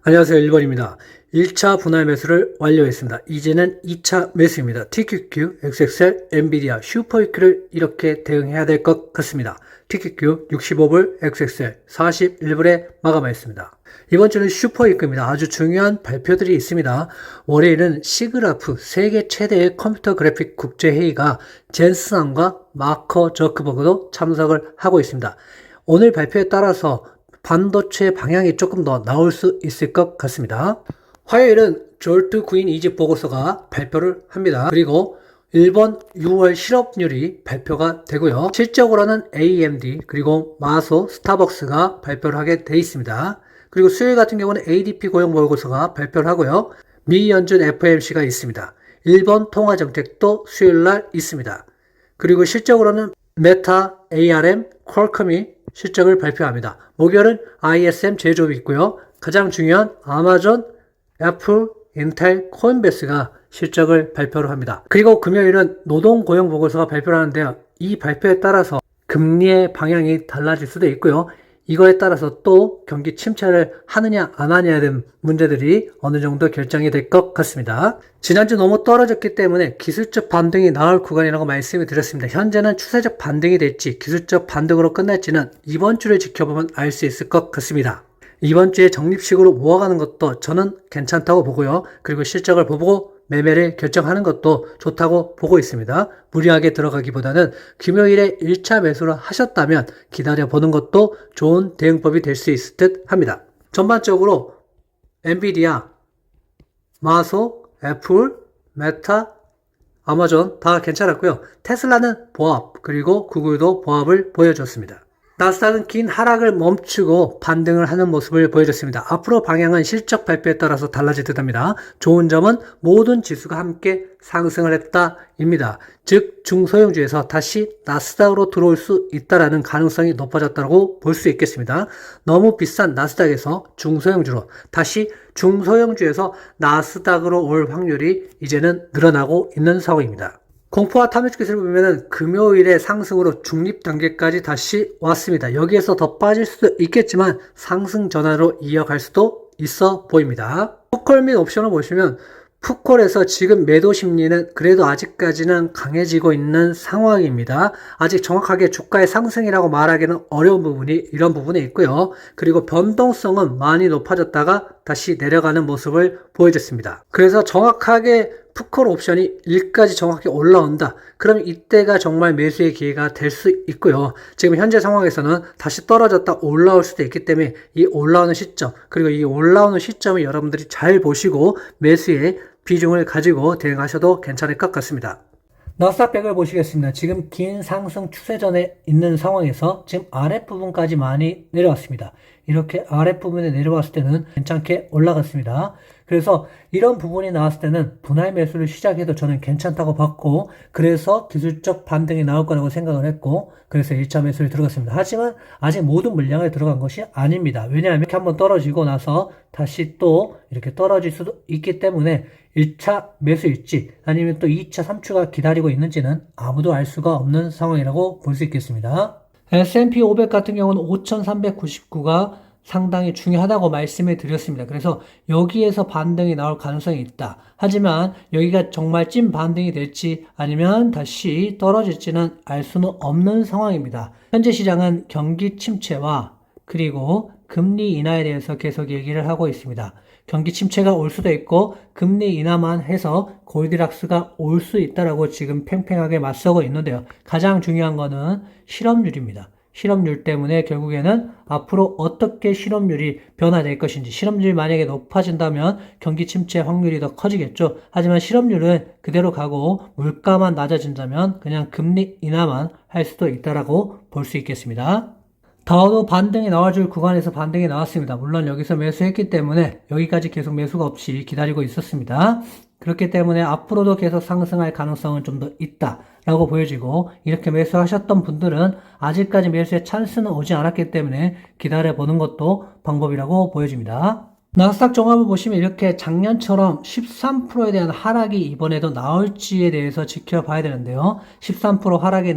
안녕하세요. 1번입니다. 1차 분할 매수를 완료했습니다. 이제는 2차 매수입니다. TQQ, XXL, 엔비디아, 슈퍼위크를 이렇게 대응해야 될 것 같습니다. TQQ 65불, XXL 41불에 마감하였습니다. 이번 주는 슈퍼위크입니다. 아주 중요한 발표들이 있습니다. 월요일은 시그라프 세계 최대의 컴퓨터 그래픽 국제회의가 젠슨함과 마커 저크버그도 참석을 하고 있습니다. 오늘 발표에 따라서 반도체 방향이 조금 더 나올 수 있을 것 같습니다. 화요일은 졸트 구인 이직 보고서가 발표를 합니다. 그리고 일본 6월 실업률이 발표가 되고요. 실적으로는 AMD 그리고 마소, 스타벅스가 발표를 하게 돼 있습니다. 그리고 수요일 같은 경우는 ADP 고용 보고서가 발표를 하고요. 미 연준 FOMC가 있습니다. 일본 통화 정책도 수요일 날 있습니다. 그리고 실적으로는 메타, ARM, 퀄컴이 실적을 발표합니다. 목요일은 ISM 제조업이 있고요. 가장 중요한 아마존, 애플, 인텔, 코인베이스가 실적을 발표를 합니다. 그리고 금요일은 노동 고용 보고서가 발표를 하는데요. 이 발표에 따라서 금리의 방향이 달라질 수도 있고요. 이거에 따라서 또 경기 침체를 하느냐 안 하느냐에 대한 문제들이 어느 정도 결정이 될 것 같습니다. 지난주 너무 떨어졌기 때문에 기술적 반등이 나올 구간이라고 말씀을 드렸습니다. 현재는 추세적 반등이 될지 기술적 반등으로 끝날지는 이번 주를 지켜보면 알 수 있을 것 같습니다. 이번 주에 적립식으로 모아가는 것도 저는 괜찮다고 보고요. 그리고 실적을 보고 매매를 결정하는 것도 좋다고 보고 있습니다. 무리하게 들어가기보다는 금요일에 1차 매수를 하셨다면 기다려보는 것도 좋은 대응법이 될 수 있을 듯 합니다. 전반적으로 엔비디아, 마소, 애플, 메타, 아마존 다 괜찮았고요. 테슬라는 보합, 그리고 구글도 보합을 보여줬습니다. 나스닥은 긴 하락을 멈추고 반등을 하는 모습을 보여줬습니다. 앞으로 방향은 실적 발표에 따라서 달라질 듯합니다. 좋은 점은 모든 지수가 함께 상승을 했다입니다. 즉 중소형주에서 다시 나스닥으로 들어올 수 있다라는 가능성이 높아졌다고 볼 수 있겠습니다. 너무 비싼 나스닥에서 중소형주로 다시 중소형주에서 나스닥으로 올 확률이 이제는 늘어나고 있는 상황입니다. 공포와 탐욕 기술을 보면은 금요일의 상승으로 중립 단계까지 다시 왔습니다. 여기에서 더 빠질 수도 있겠지만 상승 전환으로 이어갈 수도 있어 보입니다. 풋콜 및 옵션을 보시면 풋콜에서 지금 매도 심리는 그래도 아직까지는 강해지고 있는 상황입니다. 아직 정확하게 주가의 상승이라고 말하기는 어려운 부분이 이런 부분에 있고요. 그리고 변동성은 많이 높아졌다가 다시 내려가는 모습을 보여줬습니다. 그래서 정확하게 풋콜 옵션이 1까지 정확히 올라온다. 그럼 이때가 정말 매수의 기회가 될 수 있고요. 지금 현재 상황에서는 다시 떨어졌다 올라올 수도 있기 때문에 이 올라오는 시점, 그리고 이 올라오는 시점을 여러분들이 잘 보시고 매수의 비중을 가지고 대응하셔도 괜찮을 것 같습니다. 나스닥 100을 보시겠습니다. 지금 긴 상승 추세전에 있는 상황에서 지금 아랫부분까지 많이 내려왔습니다. 이렇게 아랫부분에 내려왔을 때는 괜찮게 올라갔습니다. 그래서 이런 부분이 나왔을 때는 분할 매수를 시작해도 저는 괜찮다고 봤고, 그래서 기술적 반등이 나올 거라고 생각을 했고, 그래서 1차 매수를 들어갔습니다. 하지만 아직 모든 물량을 들어간 것이 아닙니다. 왜냐하면 이렇게 한번 떨어지고 나서 다시 또 이렇게 떨어질 수도 있기 때문에 1차 매수일지 아니면 또 2차, 3추가 기다리고 있는지는 아무도 알 수가 없는 상황이라고 볼 수 있겠습니다. S&P 500 같은 경우는 5,399가 상당히 중요하다고 말씀을 드렸습니다. 그래서 여기에서 반등이 나올 가능성이 있다. 하지만 여기가 정말 찐 반등이 될지 아니면 다시 떨어질지는 알 수는 없는 상황입니다. 현재 시장은 경기 침체와 그리고 금리 인하에 대해서 계속 얘기를 하고 있습니다. 경기 침체가 올 수도 있고 금리 인하만 해서 골디락스가 올 수 있다라고 지금 팽팽하게 맞서고 있는데요. 가장 중요한 거는 실업률입니다. 실업률 때문에 결국에는 앞으로 어떻게 실업률이 변화될 것인지, 실업률이 만약에 높아진다면 경기 침체 확률이 더 커지겠죠. 하지만 실업률은 그대로 가고 물가만 낮아진다면 그냥 금리 인하만 할 수도 있다라고 볼 수 있겠습니다. 다우도 반등이 나와줄 구간에서 반등이 나왔습니다. 물론 여기서 매수했기 때문에 여기까지 계속 매수가 없이 기다리고 있었습니다. 그렇기 때문에 앞으로도 계속 상승할 가능성은 좀 더 있다라고 보여지고, 이렇게 매수하셨던 분들은 아직까지 매수의 찬스는 오지 않았기 때문에 기다려보는 것도 방법이라고 보여집니다. 나스닥 종합을 보시면 이렇게 작년처럼 13%에 대한 하락이 이번에도 나올지에 대해서 지켜봐야 되는데요. 13% 하락이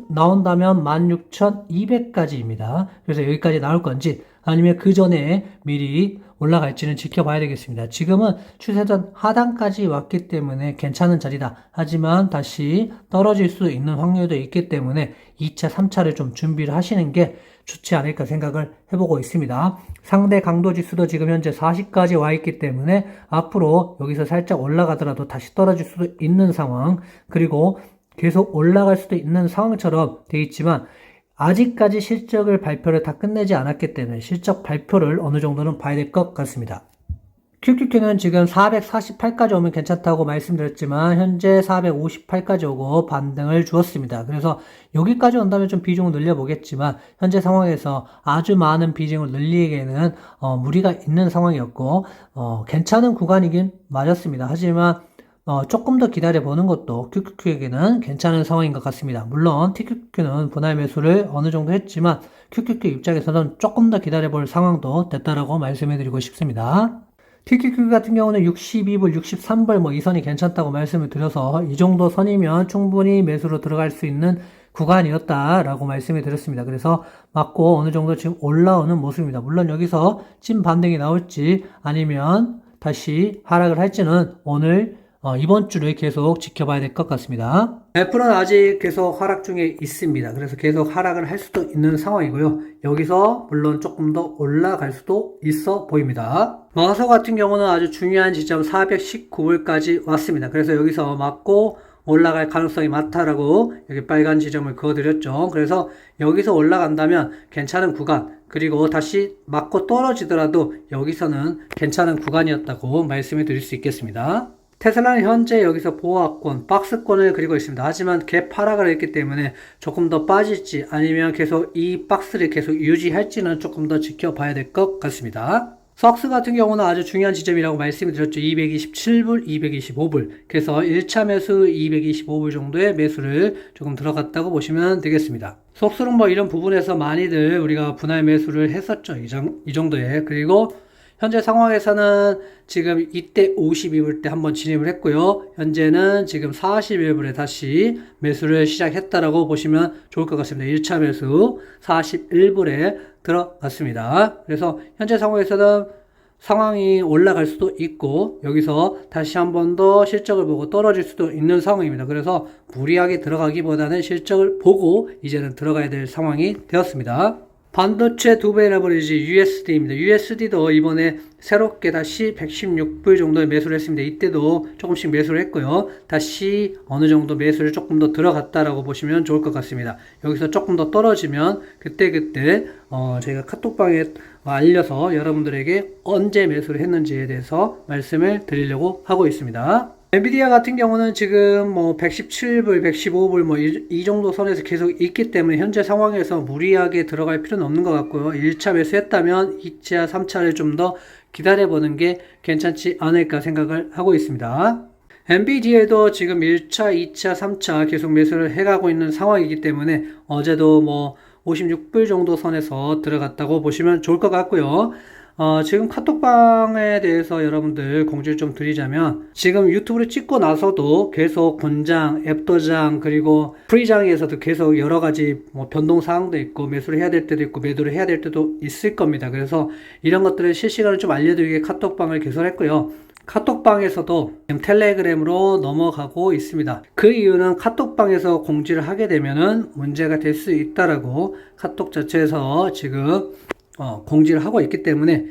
나온다면 16,200까지입니다. 그래서 여기까지 나올 건지 아니면 그 전에 미리 올라갈지는 지켜봐야 되겠습니다. 지금은 추세선 하단까지 왔기 때문에 괜찮은 자리다. 하지만 다시 떨어질 수 있는 확률도 있기 때문에 2차, 3차를 좀 준비를 하시는 게 좋지 않을까 생각을 해보고 있습니다. 상대 강도 지수도 지금 현재 40까지 와 있기 때문에 앞으로 여기서 살짝 올라가더라도 다시 떨어질 수도 있는 상황, 그리고 계속 올라갈 수도 있는 상황처럼 돼 있지만 아직까지 실적을 발표를 다 끝내지 않았기 때문에 실적 발표를 어느 정도는 봐야 될 것 같습니다. QQQ는 지금 448까지 오면 괜찮다고 말씀드렸지만 현재 458까지 오고 반등을 주었습니다. 그래서 여기까지 온다면 좀 비중을 늘려보겠지만 현재 상황에서 아주 많은 비중을 늘리기에는 무리가 있는 상황이었고 괜찮은 구간이긴 맞았습니다. 하지만 조금 더 기다려보는 것도 QQQ에게는 괜찮은 상황인 것 같습니다. 물론 TQQ는 분할 매수를 어느 정도 했지만 QQQ 입장에서는 조금 더 기다려볼 상황도 됐다라고 말씀해드리고 싶습니다. TQQ 같은 경우는 62불, 63불 이 선이 괜찮다고 말씀을 드려서 이 정도 선이면 충분히 매수로 들어갈 수 있는 구간이었다라고 말씀을 드렸습니다. 그래서 맞고 어느 정도 지금 올라오는 모습입니다. 물론 여기서 찐 반등이 나올지 아니면 다시 하락을 할지는 오늘 이번 주를 계속 지켜봐야 될 것 같습니다. 애플은 아직 계속 하락 중에 있습니다. 그래서 계속 하락을 할 수도 있는 상황이고요. 여기서 물론 조금 더 올라갈 수도 있어 보입니다. 마서 같은 경우는 아주 중요한 지점 419불까지 왔습니다. 그래서 여기서 맞고 올라갈 가능성이 많다라고 여기 빨간 지점을 그어드렸죠. 그래서 여기서 올라간다면 괜찮은 구간, 그리고 다시 맞고 떨어지더라도 여기서는 괜찮은 구간이었다고 말씀을 드릴 수 있겠습니다. 테슬라는 현재 여기서 보호하권, 박스권을 그리고 있습니다. 하지만 갭 하락을 했기 때문에 조금 더 빠질지 아니면 계속 이 박스를 계속 유지할지는 조금 더 지켜봐야 될 것 같습니다. 석스 같은 경우는 아주 중요한 지점이라고 말씀드렸죠. 227불, 225불. 그래서 1차 매수 225불 정도의 매수를 조금 들어갔다고 보시면 되겠습니다. 석스는 이런 부분에서 많이들 우리가 분할 매수를 했었죠. 이 정도에. 그리고 현재 상황에서는 지금 이때 52불 때 한번 진입을 했고요. 현재는 지금 41불에 다시 매수를 시작했다라고 보시면 좋을 것 같습니다. 1차 매수 41불에 들어갔습니다. 그래서 현재 상황에서는 상황이 올라갈 수도 있고 여기서 다시 한 번 더 실적을 보고 떨어질 수도 있는 상황입니다. 그래서 무리하게 들어가기보다는 실적을 보고 이제는 들어가야 될 상황이 되었습니다. 반도체 두배 레버리지 USD입니다. USD도 이번에 새롭게 다시 116불 정도의 매수를 했습니다. 이때도 조금씩 매수를 했고요. 다시 어느 정도 매수를 조금 더 들어갔다라고 보시면 좋을 것 같습니다. 여기서 조금 더 떨어지면 그때그때 저희가 카톡방에 알려서 여러분들에게 언제 매수를 했는지에 대해서 말씀을 드리려고 하고 있습니다. 엔비디아 같은 경우는 지금 117불, 115불 이 정도 선에서 계속 있기 때문에 현재 상황에서 무리하게 들어갈 필요는 없는 것 같고요. 1차 매수했다면 2차, 3차를 좀 더 기다려보는 게 괜찮지 않을까 생각을 하고 있습니다. 엔비디아도 지금 1차, 2차, 3차 계속 매수를 해가고 있는 상황이기 때문에 어제도 56불 정도 선에서 들어갔다고 보시면 좋을 것 같고요. 지금 카톡방에 대해서 여러분들 공지를 좀 드리자면 지금 유튜브를 찍고 나서도 계속 본장, 앱도장, 그리고 프리장에서도 계속 여러가지 변동 사항도 있고 매수를 해야 될 때도 있고 매도를 해야 될 때도 있을 겁니다. 그래서 이런 것들을 실시간으로 좀 알려드리기 위해 카톡방을 개설했고요. 카톡방에서도 지금 텔레그램으로 넘어가고 있습니다. 그 이유는 카톡방에서 공지를 하게 되면은 문제가 될 수 있다라고 카톡 자체에서 지금 공지를 하고 있기 때문에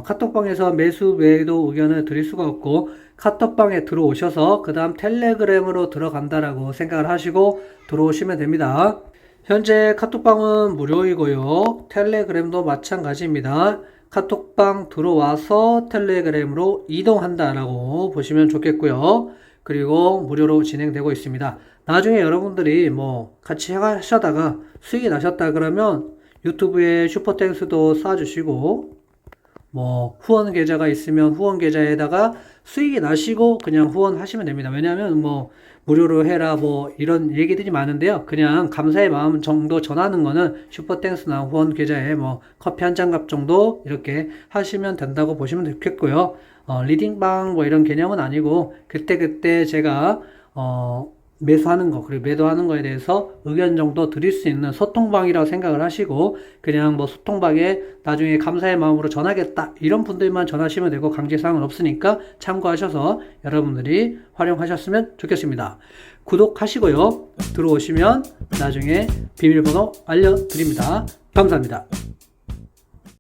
카톡방에서 매수 매도 의견을 드릴 수가 없고 카톡방에 들어오셔서 그 다음 텔레그램으로 들어간다라고 생각을 하시고 들어오시면 됩니다. 현재 카톡방은 무료이고요. 텔레그램도 마찬가지입니다. 카톡방 들어와서 텔레그램으로 이동한다라고 보시면 좋겠고요. 그리고 무료로 진행되고 있습니다. 나중에 여러분들이 같이 하시다가 수익이 나셨다 그러면 유튜브에 슈퍼땡스도 쏴주시고 후원 계좌가 있으면 후원 계좌에다가 수익이 나시고 그냥 후원하시면 됩니다. 왜냐하면 무료로 해라 이런 얘기들이 많은데요. 그냥 감사의 마음 정도 전하는 거는 슈퍼땡스나 후원 계좌에 커피 한 잔 값 정도 이렇게 하시면 된다고 보시면 좋겠고요. 리딩방 이런 개념은 아니고 그때그때 제가 매수하는 거 그리고 매도하는 거에 대해서 의견 정도 드릴 수 있는 소통방이라고 생각을 하시고 그냥 뭐 소통방에 나중에 감사의 마음으로 전하겠다 이런 분들만 전하시면 되고 강제사항은 없으니까 참고하셔서 여러분들이 활용하셨으면 좋겠습니다. 구독하시고요. 들어오시면 나중에 비밀번호 알려드립니다. 감사합니다.